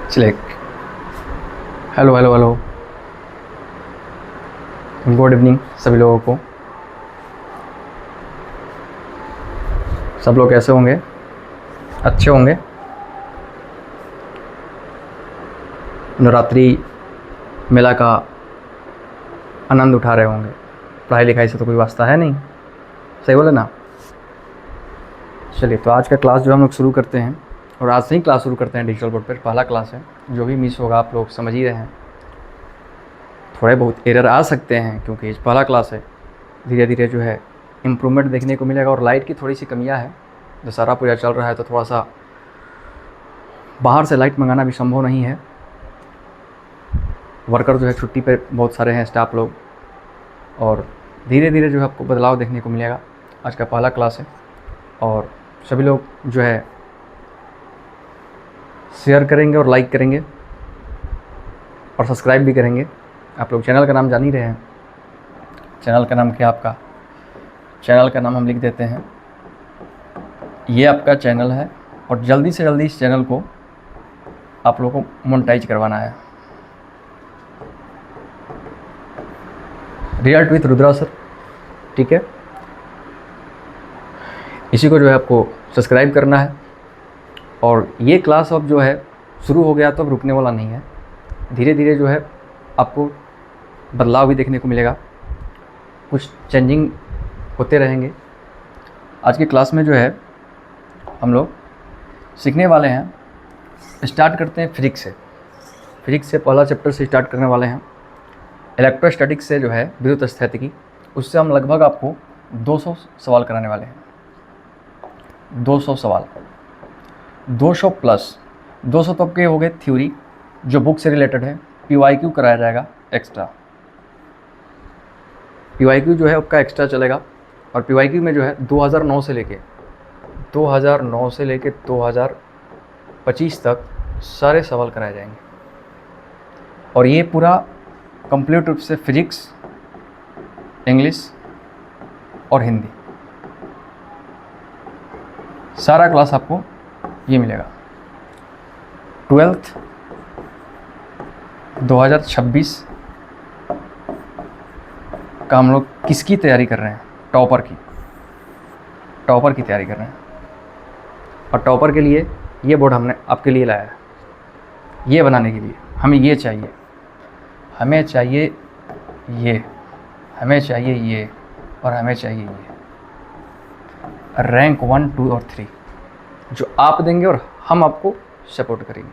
चलिए, hello hello hello, good evening सभी लोगों को। सब लोग कैसे होंगे? अच्छे होंगे। नवरात्रि मेला का आनंद उठा रहे होंगे। पढ़ाई लिखाई से तो कोई वास्ता है नहीं, सही बोले ना। चलिए, तो आज का क्लास जो हम लोग शुरू करते हैं, और आज से ही क्लास शुरू करते हैं। डिजिटल बोर्ड पर पहला क्लास है। जो भी मिस होगा आप लोग समझ ही रहे हैं। थोड़े बहुत एरर आ सकते हैं क्योंकि पहला क्लास है। धीरे धीरे जो है इम्प्रूवमेंट देखने को मिलेगा। और लाइट की थोड़ी सी कमियां है। दशहरा पूजा चल रहा है तो थोड़ा सा बाहर से लाइट मंगाना भी संभव नहीं है। वर्कर जो है छुट्टी पे बहुत सारे हैं, स्टाफ लोग। और धीरे धीरे जो है आपको बदलाव देखने को मिलेगा। आज का पहला क्लास है और सभी लोग जो है शेयर करेंगे और लाइक करेंगे और सब्सक्राइब भी करेंगे। आप लोग चैनल का नाम जान ही रहे हैं। चैनल का नाम क्या आपका? चैनल का नाम हम लिख देते हैं, ये आपका चैनल है। और जल्दी से जल्दी इस चैनल को आप लोगों को मोनेटाइज करवाना है। रियल विथ रुद्रा सर, ठीक है। इसी को जो है आपको सब्सक्राइब करना है। और ये क्लास अब जो है शुरू हो गया तो अब रुकने वाला नहीं है। धीरे धीरे जो है आपको बदलाव भी देखने को मिलेगा, कुछ चेंजिंग होते रहेंगे। आज की क्लास में जो है हम लोग सीखने वाले हैं। स्टार्ट करते हैं फिजिक्स से। फिजिक्स से पहला चैप्टर से स्टार्ट करने वाले हैं। इलेक्ट्रोस्टैटिक्स से जो है विद्युत स्थैतिकी, उससे हम लगभग आपको 200 सवाल कराने वाले हैं। 200 सवाल, 200 प्लस 200 तो आपके हो गए थ्योरी जो बुक से रिलेटेड है। PYQ कराया जाएगा एक्स्ट्रा। PYQ जो है आपका एक्स्ट्रा चलेगा। और PYQ में जो है 2009 से लेके 2025 तक सारे सवाल कराए जाएंगे। और ये पूरा कंप्लीट रूप से फिजिक्स, इंग्लिश और हिंदी, सारा क्लास आपको ये मिलेगा। 12th 2026 का हम लोग किसकी तैयारी कर रहे हैं? टॉपर की तैयारी कर रहे हैं। और टॉपर के लिए ये बोर्ड हमने आपके लिए लाया है। ये बनाने के लिए हमें ये चाहिए, हमें चाहिए ये, हमें चाहिए ये, और हमें चाहिए ये। रैंक 1, 2 और 3 जो आप देंगे और हम आपको सपोर्ट करेंगे।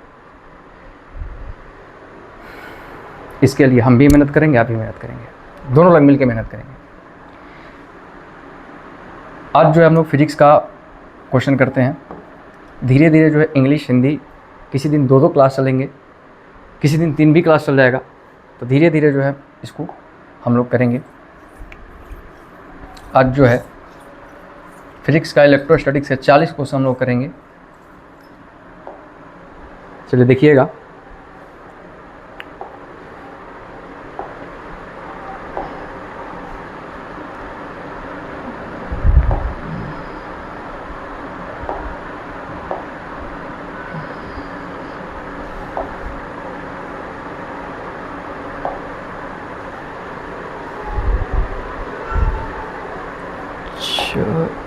इसके लिए हम भी मेहनत करेंगे, आप भी मेहनत करेंगे, दोनों लोग मिलकर मेहनत करेंगे। आज जो है हम लोग फिजिक्स का क्वेश्चन करते हैं। धीरे धीरे जो है इंग्लिश, हिंदी किसी दिन 2-2 क्लास चलेंगे, किसी दिन 3 भी क्लास चल जाएगा। तो धीरे धीरे जो है इसको हम लोग करेंगे। आज जो है फिजिक्स का इलेक्ट्रोस्टैटिक्स से 40 क्वेश्चन हम लोग करेंगे। चलिए देखिएगा।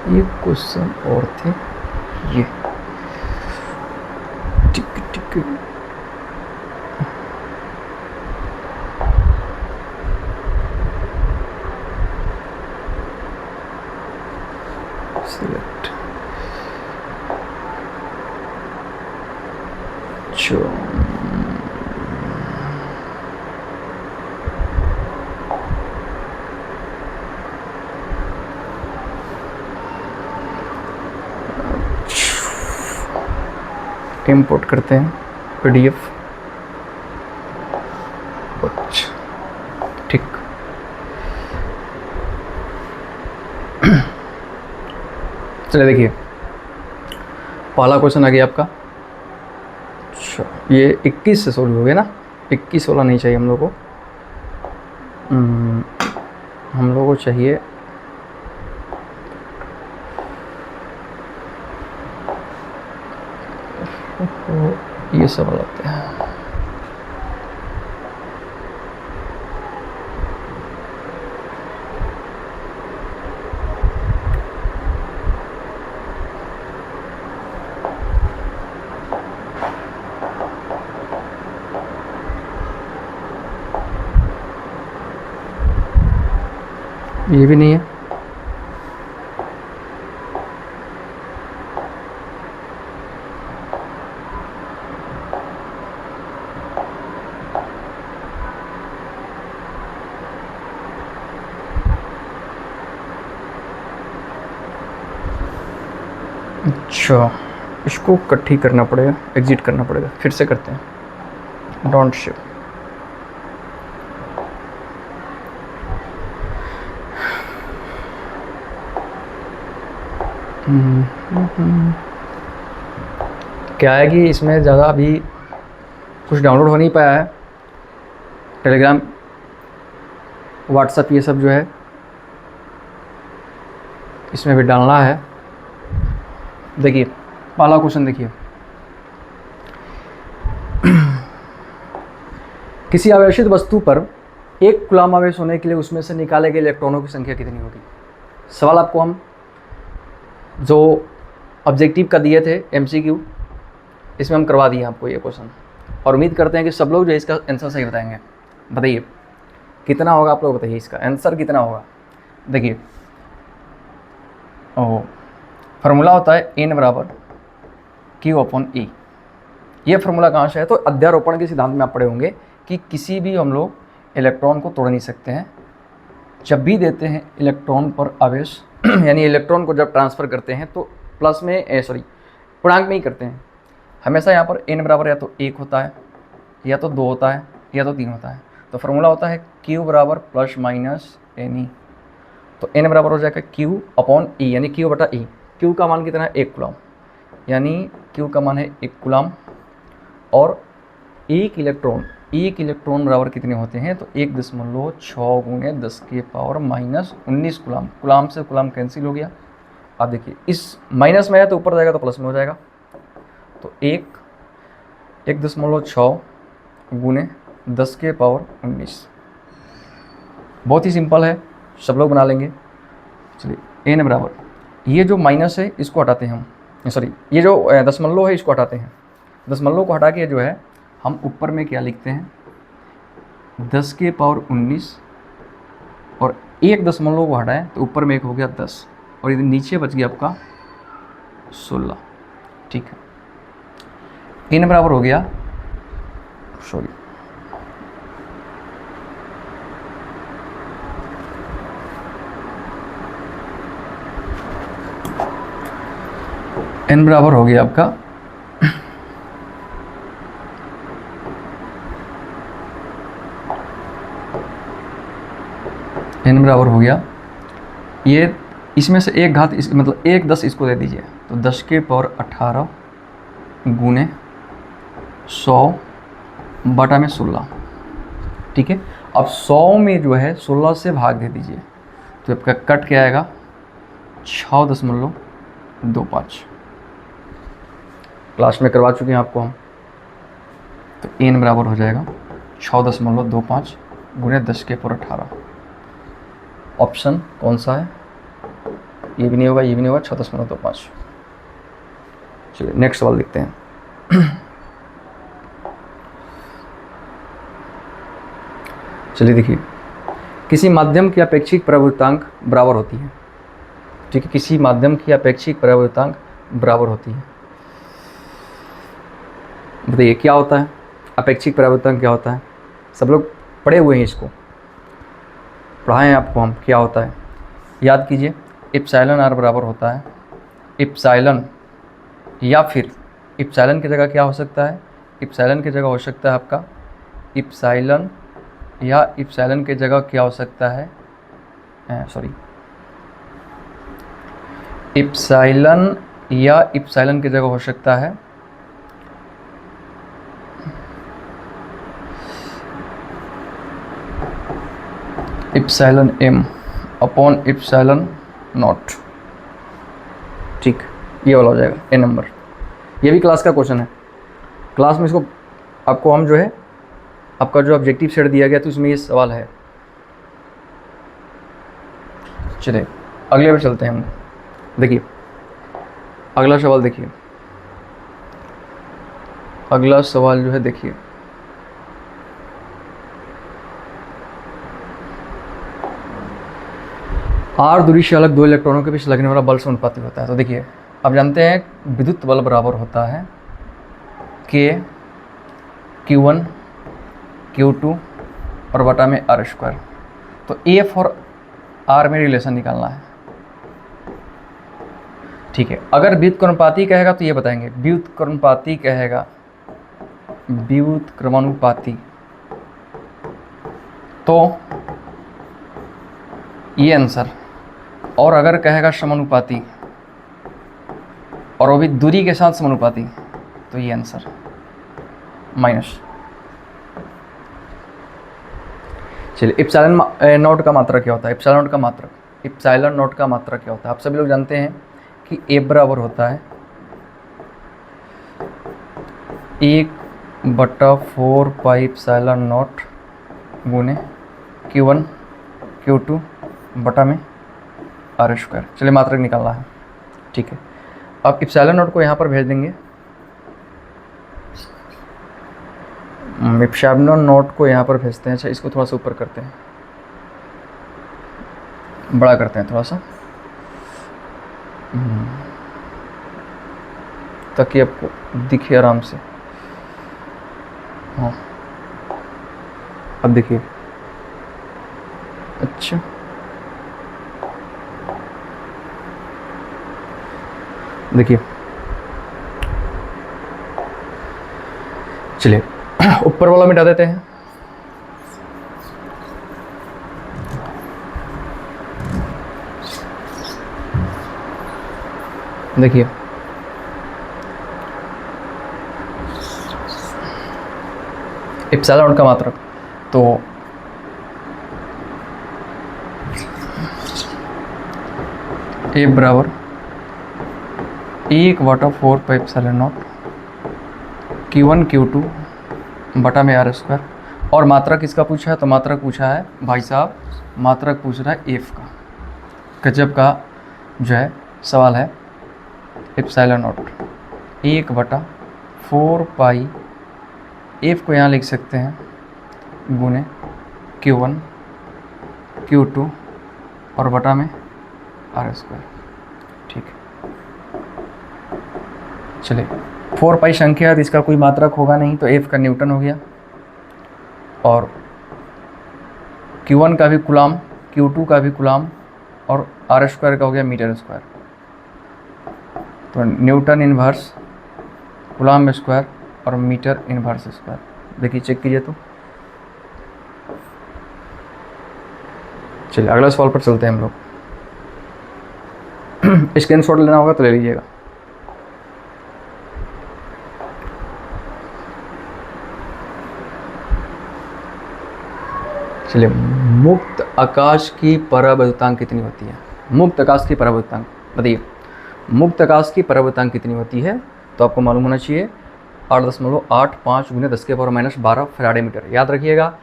ये क्वेश्चन और थे ये, टिक टिक। सिलेक्ट इंपोर्ट करते हैं PDF। ठीक, चलिए देखिए पहला क्वेश्चन आ गया आपका। अच्छा, ये 21 से सोल्व हो गया ना। 21 वाला नहीं चाहिए हम लोग को। हम लोग को चाहिए ये सब लगते हैं। ये भी नहीं है। अच्छा, इसको इकट्ठी करना पड़ेगा, एग्जिट करना पड़ेगा। फिर से करते हैं, डोंट शो। क्या है कि इसमें ज़्यादा अभी कुछ डाउनलोड हो नहीं पाया है। टेलीग्राम, व्हाट्सएप, ये सब जो है इसमें भी डालना है। देखिए पहला क्वेश्चन देखिए, किसी आवेशित वस्तु पर 1 कूलम्ब आवेश होने के लिए उसमें से निकाले गए इलेक्ट्रॉनों की संख्या कितनी होगी। सवाल आपको हम जो ऑब्जेक्टिव का दिए थे MCQ, इसमें हम करवा दिए आपको ये क्वेश्चन, और उम्मीद करते हैं कि सब लोग जो इसका आंसर सही बताएंगे। बताइए कितना होगा, आप लोग बताइए इसका आंसर कितना होगा। देखिए फार्मूला होता है N बराबर Q/E। ये फार्मूला कहाँ से है, तो अध्यारोपण के सिद्धांत में आप पढ़े होंगे कि किसी भी हम लोग इलेक्ट्रॉन को तोड़ नहीं सकते हैं। जब भी देते हैं इलेक्ट्रॉन पर आवेश यानी इलेक्ट्रॉन को जब ट्रांसफ़र करते हैं तो प्लस में पूर्णांक में ही करते हैं। हमेशा यहाँ पर N बराबर या तो 1 होता है, या तो 2 होता है, या तो 3 होता है। तो फार्मूला होता है Q बराबर ±NE। तो N बराबर हो जाएगा Q/E यानी Q/E। Q का मान कितना है, 1 कूलम्ब, यानी Q का मान है 1 कूलम्ब। और एक इलेक्ट्रॉन बराबर कितने होते हैं, तो 1.6 गुणे 10 की पावर -19 कूलम्ब। कूलम्ब से कूलम्ब कैंसिल हो गया। अब देखिए इस माइनस में है तो ऊपर जाएगा तो प्लस में हो जाएगा। तो 1.6 गुणे 10 के पावर 19। बहुत ही सिंपल है, सब लोग बना लेंगे। चलिए N बराबर, ये जो माइनस है इसको हटाते हैं हम, सॉरी ये जो दशमलव है इसको हटाते हैं। दशमलव को हटा के जो है हम ऊपर में क्या लिखते हैं, 10 के पावर 19, और 1 दशमलव को हटाएं तो ऊपर में 1 हो गया 10, और इधर नीचे बच गया आपका 16। ठीक है, N बराबर हो गया, सॉरी N बराबर हो गया आपका N बराबर हो गया, ये इसमें से 1 घात मतलब 1 10 इसको दे दीजिए, तो 10 के पावर 18 गुणे 100/16। ठीक है, अब 100 में जो है 16 से भाग दे दीजिए, तो आपका कट क्या आएगा, 6.25। क्लास में करवा चुके हैं आपको हम। तो N बराबर हो जाएगा 6.25 गुणे 10 के पावर 18। ऑप्शन कौन सा है, ये भी नहीं होगा, ये भी नहीं होगा, 6.25। चलिए नेक्स्ट सवाल देखते हैं। चलिए देखिए, किसी माध्यम की अपेक्षित परावर्तनांक बराबर होती है। ठीक है, किसी माध्यम की अपेक्षित परावर्तनांक बराबर होती है। बताइए क्या होता है, अपेक्षित परावर्तनांक क्या होता है। सब लोग पढ़े हुए हैं, इसको पढ़ाएं आपको हम, क्या होता है याद कीजिए। एप्सिलॉन r बराबर होता है एप्सिलॉन, या फिर एप्सिलॉन की जगह क्या हो सकता है, एप्सिलॉन की जगह हो सकता है आपका एप्सिलॉन, या एप्सिलॉन की जगह क्या हो सकता है, सॉरी एप्सिलॉन या एप्सिलॉन की जगह हो सकता है epsilon m upon epsilon not. ठीक, ये वाला हो जाएगा A नंबर। ये भी क्लास का क्वेश्चन है, क्लास में इसको आपको हम जो है आपका जो ऑब्जेक्टिव सेट दिया गया तो इसमें ये सवाल है। चलिए अगले पे चलते हैं हम। देखिए अगला सवाल, देखिए अगला सवाल जो है, देखिए आर दूरी से अलग दो इलेक्ट्रॉनों के बीच लगने वाला बल समानुपाती होता है। तो देखिए आप जानते हैं विद्युत बल बराबर होता है के Q1 Q2 और बटा में R स्क्वायर। तो F और R में रिलेशन निकालना है, ठीक है। अगर व्युत्क्रमानुपाती कहेगा तो ये बताएंगे, व्युत्क्रमानुपाती कहेगा, व्युत्क्रमानुपाती तो ये आंसर, और अगर कहेगा समानुपाती और वो भी दूरी के साथ समानुपाती तो ये आंसर माइनस। चलिए एप्सिलॉन नॉट का मात्रक क्या होता है? एप्सिलॉन नॉट का मात्रक, एप्सिलॉन नॉट का मात्रक क्या होता है? आप सभी लोग जानते हैं कि ए बराबर होता है 1/4 पाई एप्सिलॉन नॉट गुने Q1 Q2 बटा में R स्क्वायर। चलिए मात्रक निकालना है, ठीक है। अब एप्सिलॉन नॉट को यहाँ पर भेज देंगे, एप्सिलॉन नॉट को यहाँ पर भेजते हैं। अच्छा इसको थोड़ा सा ऊपर करते हैं, बड़ा करते हैं थोड़ा सा, ताकि आपको दिखे आराम से। हाँ अब देखिए, अच्छा देखिए, चलिए ऊपर वाला मिटा देते हैं। देखिए एप्सिलॉन नॉट का मात्रक तो ए बराबर 1/4 pi epsilon not Q1 Q2 बटा में R स्क्वायर। और मात्रक इसका पूछा है, तो मात्रक पूछा है भाई साहब, मात्रक पूछ रहा है एफ का। गजब का जो है सवाल है। एप्सिलॉन नॉट 1/4 पाई, एफ को यहाँ लिख सकते हैं गुने Q1 Q2 और बटा में R स्क्वायर, ठीक है। चलिए 4 पाई संख्या है तो इसका कोई मात्रक होगा नहीं, तो एफ का न्यूटन हो गया, और Q1 का भी कूलाम, Q2 का भी कूलाम, और R स्क्वायर का हो गया मीटर स्क्वायर। तो न्यूटन इनवर्स, कूलाम स्क्वायर और मीटर इनवर्स स्क्वायर। देखिए चेक कीजिए तो। चलिए अगला सवाल पर चलते हैं हम लोग। स्क्रीनशॉट लेना होगा तो ले लीजिएगा। चलिए मुक्त आकाश की परावर्तनांक कितनी होती है? मुक्त आकाश की परावर्तनांक बताइए, मुक्त आकाश की परावर्तनांक कितनी होती है? तो आपको मालूम होना चाहिए 8.85 गुने 10⁻⁻12 फैराडे मीटर। याद रखिएगा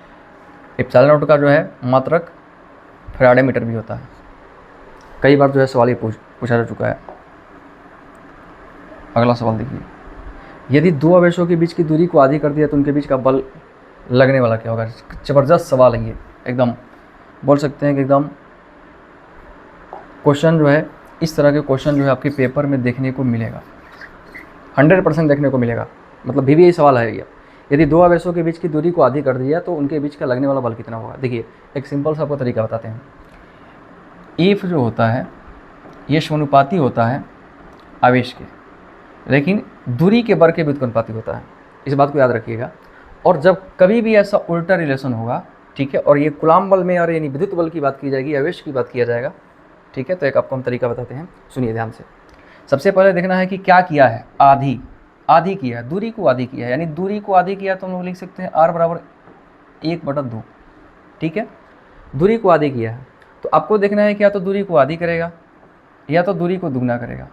एप्सिलॉन नॉट का जो है मात्रक फैराडे मीटर भी होता है। कई बार जो है सवाल ये पूछा जा चुका है। अगला सवाल देखिए, यदि दो आवेशों के बीच की दूरी को आधी कर दिया तो उनके बीच का बल लगने वाला क्या होगा? ज़बरदस्त सवाल है ये, एकदम बोल सकते हैं कि एकदम क्वेश्चन जो है, इस तरह के क्वेश्चन जो है आपके पेपर में देखने को मिलेगा, 100% देखने को मिलेगा। मतलब भी यही सवाल है ये, यदि दो आवेशों के बीच की दूरी को आधी कर दिया तो उनके बीच का लगने वाला बल कितना होगा? देखिए एक सिंपल सा आपको तरीका बताते हैं। ईफ जो होता है ये समानुपाती होता है आवेश के, लेकिन दूरी के वर्ग के व्युत्क्रमानुपाती होता है, इस बात को याद रखिएगा। और जब कभी भी ऐसा उल्टा रिलेशन होगा, ठीक है, और ये कूलाम बल में और यानी विद्युत बल की बात की जाएगी, आवेश की बात किया जाएगा, ठीक है, तो एक आपको हम तरीका बताते हैं, सुनिए ध्यान से। सबसे पहले देखना है कि क्या किया है, आधी किया है, दूरी को आधी किया है, यानी दूरी को आधी किया तो हम लोग लिख सकते हैं R बराबर 1/2, ठीक है। दूरी को आधी किया है तो आपको देखना है कि या तो दूरी को आधी करेगा या तो दूरी को दुगना करेगा,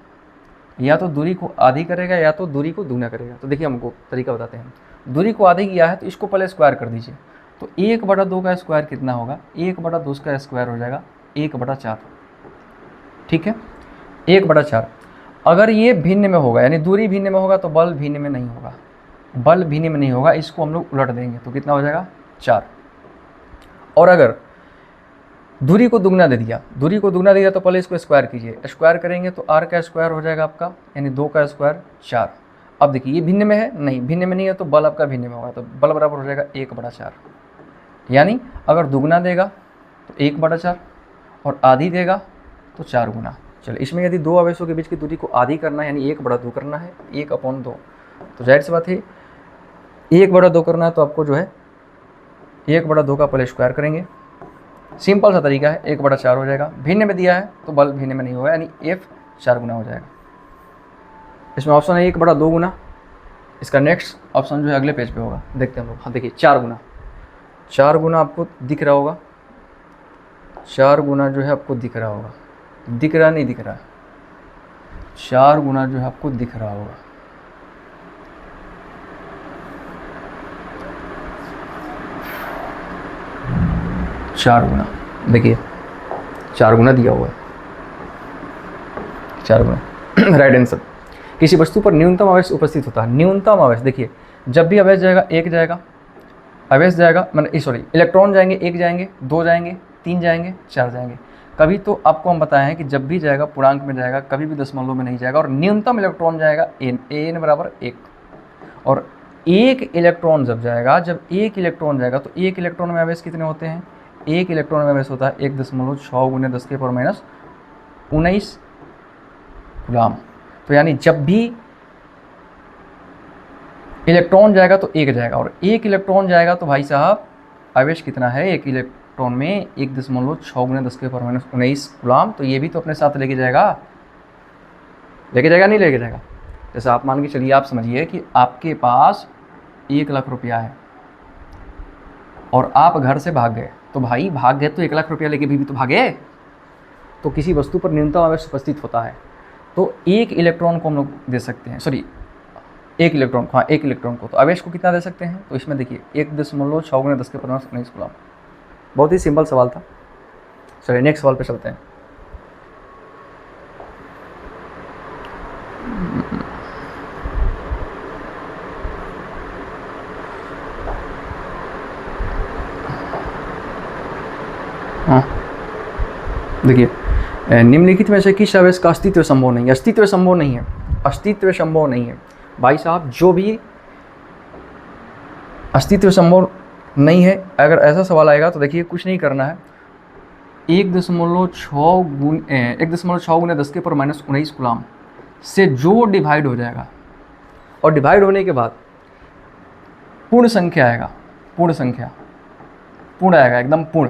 या तो दूरी को आधी करेगा या तो दूरी को दुगना करेगा। तो देखिए हमको तरीका बताते हैं। दूरी को आधी किया है तो इसको पहले स्क्वायर कर दीजिए। तो 1/2 का स्क्वायर कितना होगा, 1/2 का स्क्वायर हो जाएगा 1/4। ठीक है, 1/4। अगर ये भिन्न में होगा यानी दूरी भिन्न में होगा तो बल भिन्न में नहीं होगा, बल भिन्न में नहीं होगा, इसको हम लोग उलट देंगे तो कितना हो जाएगा 4। और अगर दूरी को दुगना दे दिया, दूरी को दुगना दिया तो पहले इसको स्क्वायर कीजिए, स्क्वायर करेंगे तो r का स्क्वायर हो जाएगा आपका यानी 2 का स्क्वायर 4। अब देखिए ये भिन्न में है, नहीं भिन्न में नहीं है तो बल आपका भिन्न में होगा, तो बल बराबर हो जाएगा 1/4। यानी अगर दुगना देगा तो 1/4 और आधी देगा तो 4 गुना। चलिए इसमें यदि दो आवेशों के बीच की दूरी को आधी करना है यानी 1/2 करना है, 1/2, तो जाहिर सी बात है 1/2 करना है तो आपको जो है 1/2 का पहले स्क्वायर करेंगे, सिंपल सा तरीका है, 1/4 हो जाएगा। भिन्न में दिया है तो बल भिन्न में नहीं होगा यानी F 4 गुना हो जाएगा। इसमें ऑप्शन है 1/2 गुना, इसका नेक्स्ट ऑप्शन जो है अगले पेज पे होगा, देखते हैं हम लोग। हाँ देखिए 4 गुना, 4 गुना आपको दिख रहा होगा, 4 गुना जो है आपको दिख रहा होगा, दिख रहा नहीं दिख रहा, 4 गुना जो है आपको दिख रहा होगा। चार गुना, देखिए 4 गुना दिया हुआ है, 4 गुना राइट आंसर। किसी वस्तु पर न्यूनतम आवेश उपस्थित होता है, न्यूनतम आवेश देखिए जब भी आवेश जाएगा 1 जाएगा, आवेश जाएगा मतलब सॉरी इलेक्ट्रॉन जाएंगे, 1 जाएंगे, 2 जाएंगे, 3 जाएंगे, 4 जाएंगे। कभी तो आपको हम बताए हैं कि जब भी जाएगा पूर्णांक में जाएगा, कभी भी दशमलव में नहीं जाएगा। और न्यूनतम इलेक्ट्रॉन जाएगा n बराबर 1। और एक इलेक्ट्रॉन जब जाएगा, जब एक इलेक्ट्रॉन जाएगा तो एक इलेक्ट्रॉन में आवेश कितने होते हैं, एक इलेक्ट्रॉन में आवेश होता है 1.6 × 10⁻⁹ कूलाम। तो यानी जब भी इलेक्ट्रॉन जाएगा तो 1 जाएगा, और एक इलेक्ट्रॉन जाएगा तो भाई साहब आवेश कितना है, एक इलेक्ट्रॉन में 1.6 × 10⁻⁹ कूलाम। तो ये भी तो अपने साथ लेके जाएगा, लेके जाएगा नहीं लेके जाएगा। जैसे आप मान के चलिए, आप समझिए कि आपके पास 1 लाख रुपया है और आप घर से भाग गए, तो भाई भाग गए तो 1 लाख रुपया लेके भी तो भागे। तो किसी वस्तु पर न्यूनतम आवेश उपस्थित होता है तो एक इलेक्ट्रॉन को हम लोग दे सकते हैं, सॉरी एक इलेक्ट्रॉन को, हाँ एक इलेक्ट्रॉन को, तो आवेश को कितना दे सकते हैं। तो इसमें देखिए 1.6 × 10⁻⁹ कूलाम। बहुत ही सिंपल सवाल था। चलिए नेक्स्ट सवाल पे चलते हैं। हाँ देखिए, निम्नलिखित में से किस आवेश का अस्तित्व संभव नहीं है। अस्तित्व संभव नहीं है, अस्तित्व संभव नहीं है भाई साहब, जो भी अस्तित्व संभव नहीं है। अगर ऐसा सवाल आएगा तो देखिए कुछ नहीं करना है, 1.6 × 10⁻⁻19 कूलाम से जो डिवाइड हो जाएगा, और डिवाइड होने के बाद पूर्ण संख्या आएगा, पूर्ण संख्या, पूर्ण आएगा एकदम पूर्ण,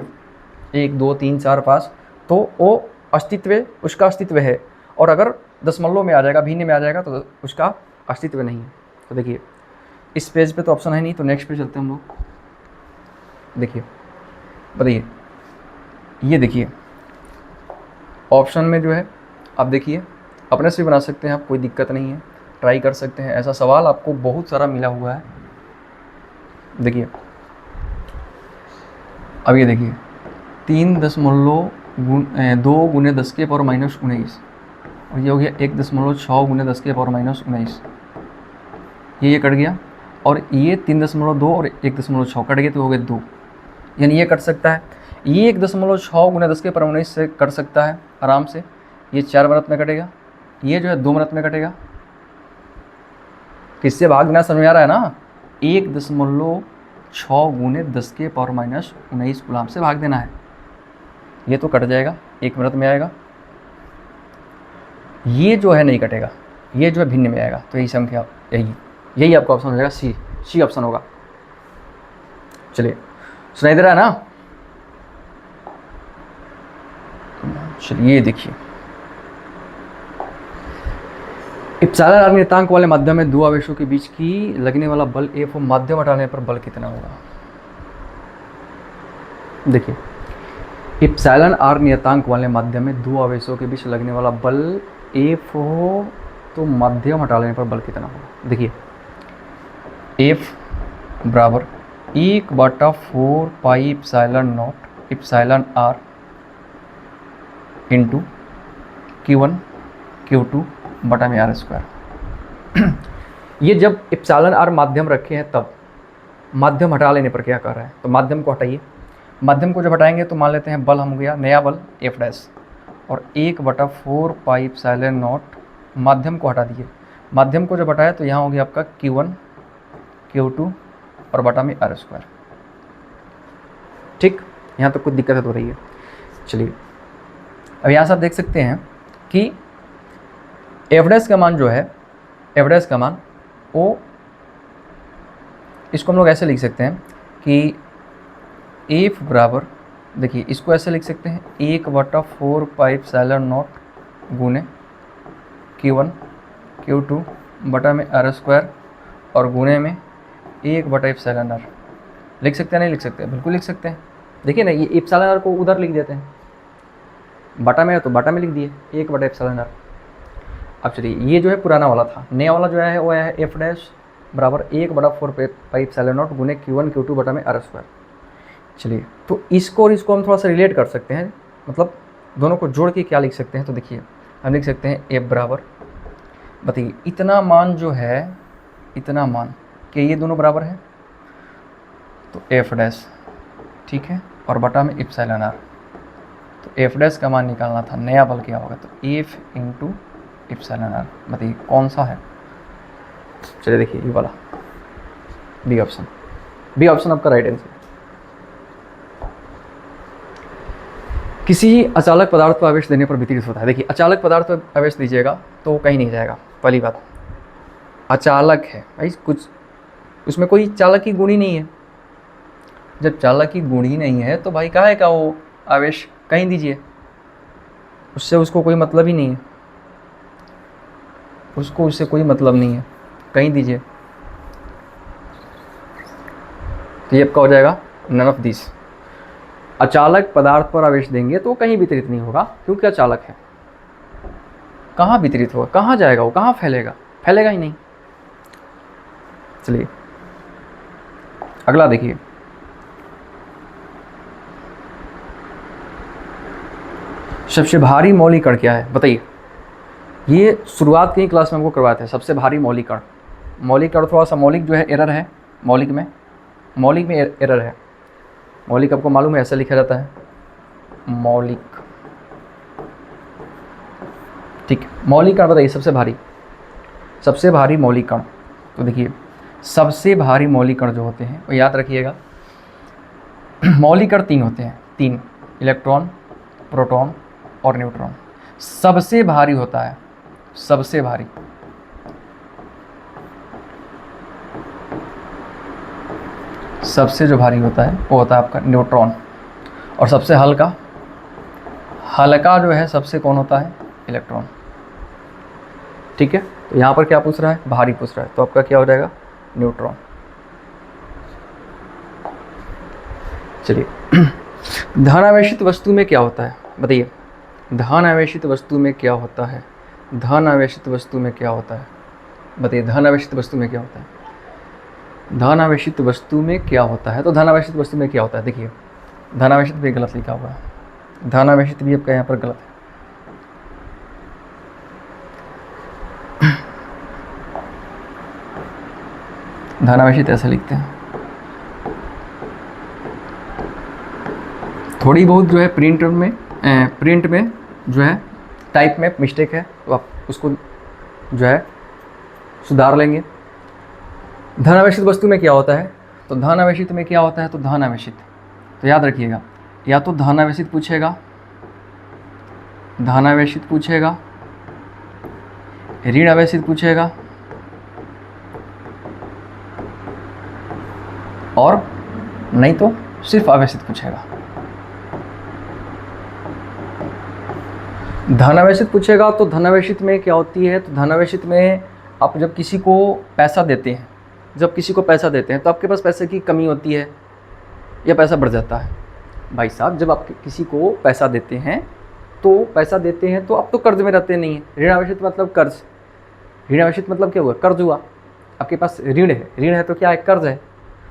1 2 3 4 5, तो वो अस्तित्व, उसका अस्तित्व है। और अगर दशमलव में आ जाएगा, भिन्न में आ जाएगा तो उसका अस्तित्व नहीं है। तो देखिए इस पेज पे तो ऑप्शन है नहीं, तो नेक्स्ट पे चलते हैं हम लोग। देखिए बताइए, ये देखिए ऑप्शन में जो है आप देखिए अपने से भी बना सकते हैं आप, कोई दिक्कत नहीं है, ट्राई कर सकते हैं। ऐसा सवाल आपको बहुत सारा मिला हुआ है। देखिए अब ये देखिए 3.2 × 10⁻⁻19 और ये हो गया 1.6 × 10⁻⁻19, ये कट गया, और ये 3.2 और 1.6 कट गए तो हो गए 2, यानी ये कट सकता है। ये 1.6 × 10⁻⁻19 से कट सकता है आराम से, ये 4 मिनट में कटेगा, ये जो है 2 मिनट में कटेगा। किससे भाग देना समझ में आ रहा है ना, 1.6 × 10⁻⁻19 कूलाम से भाग देना है। ये तो कट जाएगा, 1 मिनट में आएगा। ये जो है नहीं कटेगा, ये जो है भिन्न में आएगा। तो यही संख्या, यही आपका ऑप्शन हो जाएगा, सी ऑप्शन होगा। चलिए सुनाई दे रहा है ना। चलिए देखिए, इप्सिलॉन r नियतांक वाले माध्यम में दो आवेशों के बीच की लगने वाला बल F, माध्यम हटाने पर बल कितना होगा। देखिए इप्सिलॉन r नियतांक वाले माध्यम में दो आवेशों के बीच लगने वाला बल F हो तो माध्यम हटा लेने पर बल कितना होगा। देखिए एफ बराबर 1/4 pi epsilon naught epsilon r into Q1 Q2 बटा में आर स्क्वायर। ये जब एप्सिलॉन आर माध्यम रखे हैं तब, माध्यम हटा लेने पर क्या कर रहा है, तो माध्यम को हटाइए। माध्यम को जब हटाएंगे तो मान लेते हैं बल हम हो गया नया बल एफ डैश, और 1/4 पाई एप्सिलॉन नॉट माध्यम को हटा दिए। माध्यम को जब हटाया तो यहाँ हो गया आपका Q1 Q2 और बटा में आर स्क्वायर। ठीक, यहाँ तो कुछ दिक्कत हो रही है। चलिए अब यहाँ से आप देख सकते हैं कि एफ डैश का मान जो है, एफ डैश का मान वो, इसको हम लोग ऐसे लिख सकते हैं कि एफ बराबर, देखिए इसको ऐसे लिख सकते हैं 1/4 पाई एप्सिलॉन नॉट गुने Q1 Q2 बटा में आर स्क्वायर और गुने में 1/एप्सिलॉन आर। लिख सकते हैं नहीं लिख सकते? बिल्कुल लिख सकते हैं। देखिए ना, ये एप्सिलॉन आर को उधर लिख देते हैं, बटा में है तो बटा में लिख दिए 1/एप्सिलॉन आर। अब चलिए ये जो है पुराना वाला था, नया वाला जो है वो है एफ डैश बराबर 1/4 पाई एप्सिलॉन नॉट गुने Q1 Q2 बटा में आर स्क्वायर। चलिए तो इसको और इसको हम थोड़ा सा रिलेट कर सकते हैं, मतलब दोनों को जोड़ के क्या लिख सकते हैं, तो देखिए हम लिख सकते हैं एफ बराबर, बताइए इतना मान जो है, इतना मान कि ये दोनों बराबर है तो एफ डैश, ठीक है, और बटा में एप्सिलॉन आर। तो एफ डैश का मान निकालना था, नया बल क्या होगा, तो एफ इंटू एप्सिलॉन आर। बताइए कौन सा है। चलिए देखिए ये वाला बी ऑप्शन, बी ऑप्शन आपका राइट आंसर। किसी अचालक पदार्थ को आवेश देने पर वितरित होता है। देखिए अचालक पदार्थ पर आवेश दीजिएगा तो वो कहीं नहीं जाएगा। पहली बात, अचालक है भाई, कुछ उसमें कोई चालकी गुण ही नहीं है। जब चालकी गुण ही नहीं है तो भाई काहे का वो आवेश कहीं दीजिए, उससे उसको कोई मतलब ही नहीं है, उसको उससे कोई मतलब नहीं है, कहीं दीजिए। तो ये आपका हो जाएगा नन ऑफ दिस। अचालक पदार्थ पर आवेश देंगे तो कहीं वितरित नहीं होगा क्योंकि अचालक है। कहाँ वितरित होगा, कहाँ जाएगा वो, कहाँ फैलेगा, फैलेगा ही नहीं। चलिए अगला देखिए, सबसे भारी मौलिक कण क्या है, बताइए। ये शुरुआत की क्लास में हमको करवाए थे, सबसे भारी मौलिक कण। मौलिक कण थोड़ा सा, मौलिक जो है एरर है, मौलिक में एरर है। मौलिक आपको मालूम है ऐसा लिखा जाता है मौलिक, ठीक है। मौलिक कण बताइए सबसे भारी मौलिक कण। तो देखिए सबसे भारी मौलिक कण जो होते हैं वो याद रखिएगा, मौलिक कण 3 होते हैं, 3, इलेक्ट्रॉन, प्रोटॉन और न्यूट्रॉन। सबसे भारी होता है, सबसे भारी, सबसे जो भारी होता है वो होता है आपका न्यूट्रॉन। और सबसे हल्का जो है सबसे कौन होता है, इलेक्ट्रॉन। ठीक है, तो यहाँ पर क्या पूछ रहा है, भारी पूछ रहा है, तो आपका क्या हो जाएगा, न्यूट्रॉन। चलिए धनावेशित वस्तु में क्या होता है, बताइए। धनावेशित वस्तु में क्या होता है, धनावेशित वस्तु में क्या होता है, बताइए। धनावेशित वस्तु में क्या होता है, धनावेशित वस्तु में क्या होता है, तो धनावेशित वस्तु में क्या होता है, देखिए धनावेशित भी गलत लिखा हुआ है, धनावेशित भी आपका यहाँ पर गलत है। धनावेशित ऐसे लिखते हैं, थोड़ी बहुत जो है प्रिंट में जो है टाइप में मिस्टेक है, तो आप उसको जो है सुधार लेंगे। धनावेशित वस्तु में क्या होता है, तो धनावेशित में क्या होता है, तो धनावेशित, तो याद रखिएगा, या तो धनावेशित पूछेगा, धनावेशित पूछेगा, ऋण आवेशित पूछेगा, और नहीं तो सिर्फ आवेशित पूछेगा। धनावेशित पूछेगा तो धनावेशित में क्या होती है, तो धनावेशित में आप जब किसी को पैसा देते हैं, तो आपके पास पैसे की कमी होती है या पैसा बढ़ जाता है। भाई साहब जब आप किसी को पैसा देते हैं तो आप तो कर्ज में रहते नहीं हैं। ऋण आवेशित मतलब कर्ज, ऋण आवेशित मतलब क्या हुआ, कर्ज हुआ। आपके पास ऋण है तो क्या है, कर्ज है।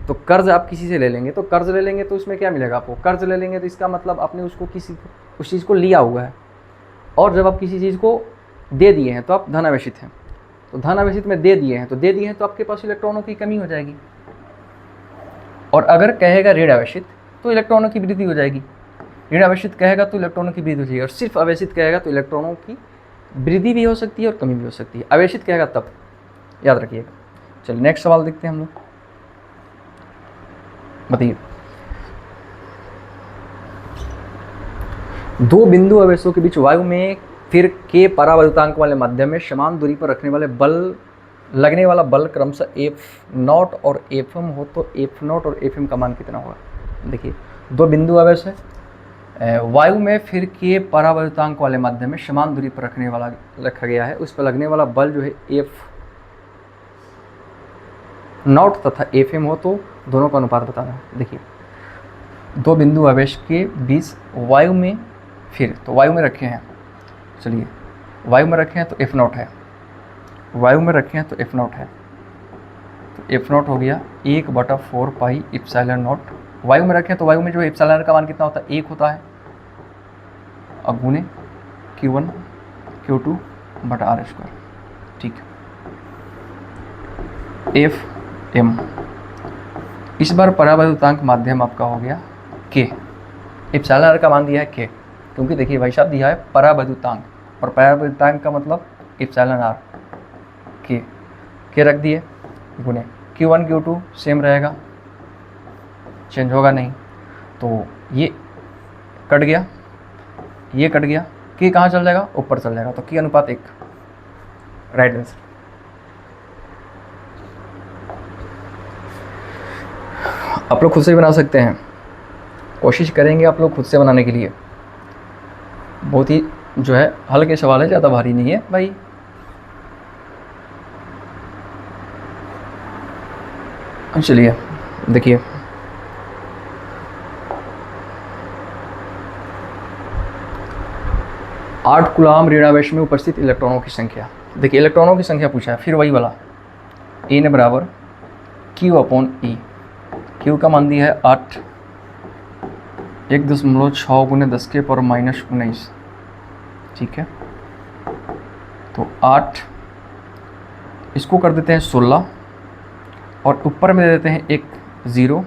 तो कर्ज आप किसी से ले लेंगे, तो कर्ज ले लेंगे तो उसमें क्या मिलेगा आपको, कर्ज ले लेंगे तो इसका मतलब आपने उसको उस चीज़ को लिया हुआ है। और जब आप किसी चीज़ को दे दिए हैं तो आप धन आवेशित हैं। तो धन आवेशित में दे दिए हैं तो आपके पास इलेक्ट्रॉनों की कमी हो जाएगी। और अगर कहेगा ऋण आवेशित तो इलेक्ट्रॉनों की वृद्धि हो जाएगी। ऋण आवेशित कहेगा तो इलेक्ट्रॉनों की वृद्धि हो जाएगी। और सिर्फ आवेशित कहेगा तो इलेक्ट्रॉनों की वृद्धि भी हो सकती है और कमी भी हो सकती है। आवेशित कहेगा तब, याद रखिएगा। चलिए नेक्स्ट सवाल देखते हैं हम लोग। बताइए, दो बिंदु आवेशों के बीच वायु में फिर के परावैद्युतांक वाले माध्यम में समान दूरी पर रखने वाले बल, लगने वाला बल क्रमशः F0 और Fm हो तो F0 और Fm का मान कितना होगा। देखिए, दो बिंदु आवेश है, वायु में फिर के परावैद्युतांक वाले माध्यम में समान दूरी पर रखा गया है। उस पर लगने वाला बल जो है F0 तथा Fm हो तो दोनों का अनुपात बताना है। देखिए, दो बिंदु आवेश के बीच वायु में फिर, तो वायु में रखे हैं, चलिए वायु में रखे हैं तो F0 है, वायु में रखे हैं तो F0 है। तो F0 हो गया 1/4 पाई एप्सिलॉन नॉट। वायु में रखें तो वायु में जो है एप्सिलॉन का मान कितना होता है, 1 होता है। अब गुने Q1 Q2 बटा R स्क्वायर। ठीक है, Fm इस बार परावैद्युतांक माध्यम आपका हो गया K। एप्सिलॉन का मान दिया है K, क्योंकि देखिए भाई साहब दिया है परावैद्युतांक, और परावैद्युतांक का मतलब एप्सिलॉन R। K रख दिए, गुने Q1 Q2 सेम रहेगा, चेंज होगा नहीं। तो ये कट गया, ये कट गया, K कहाँ चल जाएगा, ऊपर चल जाएगा। तो K अनुपात 1, राइट आंसर। आप लोग खुद से भी बना सकते हैं, कोशिश करेंगे आप लोग खुद से बनाने के लिए। बहुत ही जो है हल्के सवाल है, ज़्यादा भारी नहीं है भाई। चलिए देखिए, आठ कूलाम ऋणावेश में उपस्थित इलेक्ट्रॉनों की संख्या। देखिए, इलेक्ट्रॉनों की संख्या पूछा है, फिर वही वाला N बराबर Q/E। Q का मान दिया है 8, 1.6 गुने 10 के पावर -19। ठीक है, तो 8 इसको कर देते हैं 16, और ऊपर में दे देते हैं एक 0,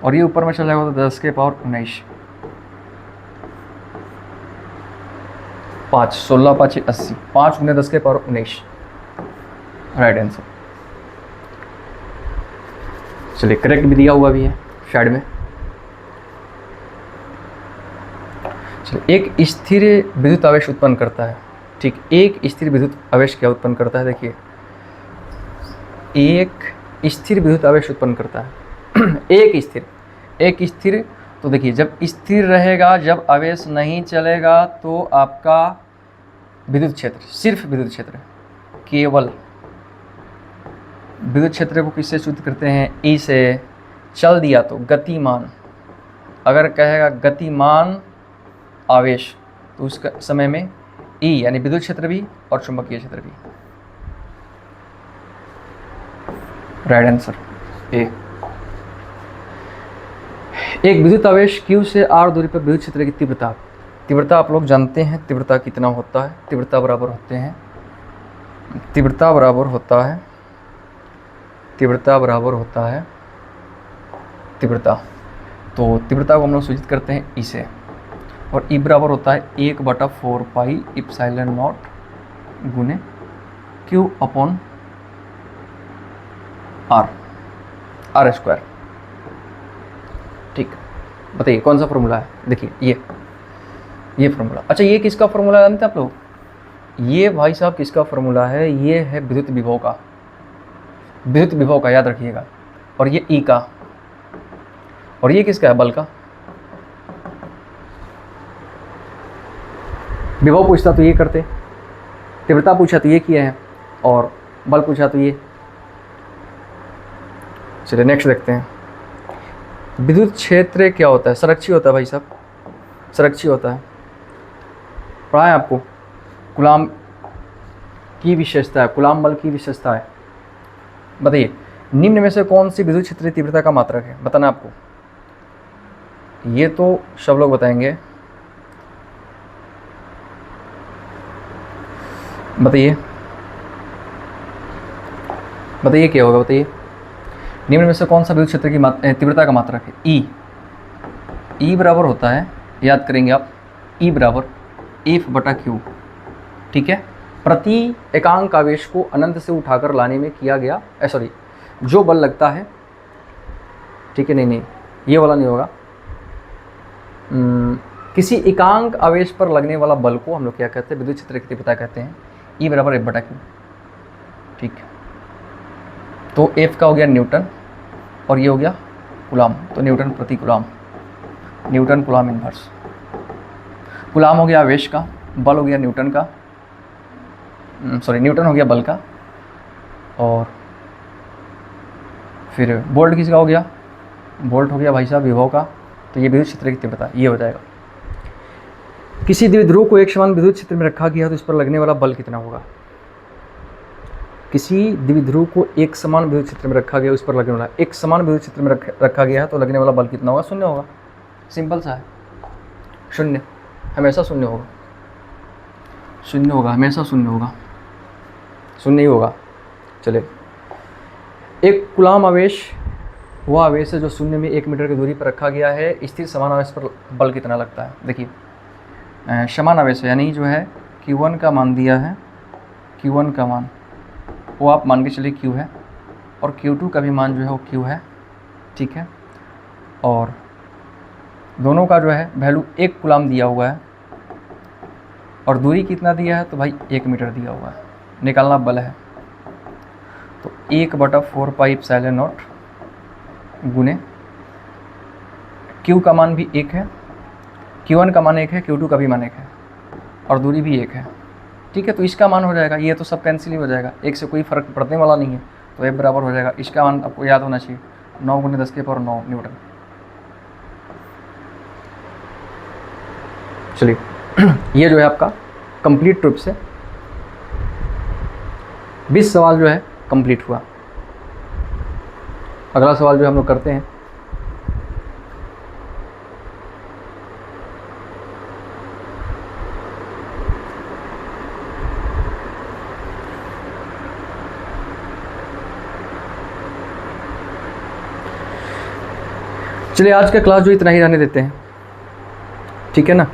और ये ऊपर में चला जाएगा तो 10 के पावर 19। 5, 16 5 80, 5 गुने 10 के पावर 19, राइट आंसर। चलिए, करेक्ट भी दिया हुआ भी है साइड में। चलिए, एक स्थिर विद्युत आवेश उत्पन्न करता है। ठीक, एक स्थिर विद्युत आवेश क्या उत्पन्न करता है, देखिए एक स्थिर विद्युत आवेश उत्पन्न करता है। एक स्थिर, तो देखिए जब स्थिर रहेगा, जब आवेश नहीं चलेगा तो आपका विद्युत क्षेत्र, सिर्फ विद्युत क्षेत्र, केवल विद्युत क्षेत्र को किससे सूचित करते हैं, ई से। चल दिया तो गतिमान, अगर कहेगा गतिमान आवेश तो उस समय में ई यानी विद्युत क्षेत्र भी और चुंबकीय क्षेत्र भी, राइट आंसर ए। एक विद्युत आवेश Q से R दूरी पर विद्युत क्षेत्र की तीव्रता आप लोग जानते हैं, तीव्रता कितना होता है, तीव्रता बराबर होता है तीव्रता। तो तीव्रता को हम लोग सूचित करते हैं ई से, और ई बराबर होता है 1/4 पाई एप्सिलॉन नॉट गुने Q/R स्क्वायर। ठीक, बताइए कौन सा फॉर्मूला है। देखिए ये फॉर्मूला, अच्छा ये किसका फॉर्मूला जानते हैं आप लोग, ये भाई साहब किसका फॉर्मूला है, ये है विद्युत विभव का, याद रखिएगा। और ये ई का, और ये किसका है, बल का। विभव पूछता तो ये करते, तीव्रता पूछा तो ये किए हैं, और बल पूछा तो ये। चलिए नेक्स्ट देखते हैं। विद्युत क्षेत्र क्या होता है, संरक्षी होता है भाई साहब, संरक्षी होता है। पढ़ाएं आपको कूलाम की विशेषता है, कूलाम बल की विशेषता है। बताइए निम्न में से कौन सी विद्युत क्षेत्रीय तीव्रता का मात्रक है, बताना आपको। ये तो सब लोग बताएंगे। बताइए बताइए क्या होगा, बताइए। निम्न में से कौन सा विद्युत क्षेत्र की तीव्रता का मात्रक है? ई बराबर होता है, याद करेंगे आप, ई बराबर एफ बटा क्यू। ठीक है, प्रति एकांक आवेश को अनंत से उठाकर लाने में किया गया सॉरी जो बल लगता है, ठीक है, नहीं ये वाला नहीं होगा। किसी एकांक आवेश पर लगने वाला बल को हम लोग क्या कहते हैं? विद्युत क्षेत्र की तीव्रता कहते हैं। ई बराबर एफ बटा क्यू। ठीक है, तो एफ का हो गया न्यूटन और ये हो गया कूलाम, तो न्यूटन प्रति coulomb, Newton coulomb inverse. Coulomb हो गया आवेश का, बल हो गया न्यूटन का, न्यूटन हो गया बल का, और फिर वोल्ट किसका हो गया? वोल्ट हो गया भाई साहब विभव का। तो ये विद्युत क्षेत्र की तीव्रता ये हो जाएगा। किसी द्विध्रुव को एक समान विद्युत क्षेत्र में रखा गया तो इस पर लगने वाला बल कितना होगा? किसी द्विध्रुव को एक समान विद्युत क्षेत्र में रखा गया, उस पर लगने वाला, एक समान विद्युत क्षेत्र में रखा गया है तो लगने वाला बल कितना होगा? शून्य होगा। सिंपल सा है, शून्य, हमेशा शून्य होगा, शून्य होगा, हमेशा शून्य होगा, शून्य ही होगा। चलिए, एक कूलाम आवेश वह आवेश है जो शून्य में 1 मीटर की दूरी पर रखा गया है। स्थिर समान आवेश पर बल कितना लगता है? देखिए समान आवेश यानी जो है Q1 का मान दिया है, Q1 का मान वो आप मान के चलिए Q है, और Q2 का भी मान जो है वो Q है। ठीक है, और दोनों का जो है वैल्यू 1 कूलाम दिया हुआ है, और दूरी कितना दिया है? तो भाई 1 मीटर दिया हुआ है। निकालना बल है तो 1/4 पाई एप्सिलॉन नॉट गुने Q का मान भी 1 है, Q1 का मान 1 है, Q2 का भी मान 1 है, और दूरी भी 1 है। ठीक है, तो इसका मान हो जाएगा, ये तो सब कैंसिल ही हो जाएगा, एक से कोई फर्क पड़ने वाला नहीं है, तो F बराबर हो जाएगा, इसका मान आपको याद होना चाहिए 9 × 10⁻9 न्यूटन। चलिए ये जो है आपका कंप्लीट रूप से 20 सवाल जो है कंप्लीट हुआ। अगला सवाल जो हम लोग करते हैं, चलिए आज का क्लास जो इतना ही रहने देते हैं, ठीक है ना।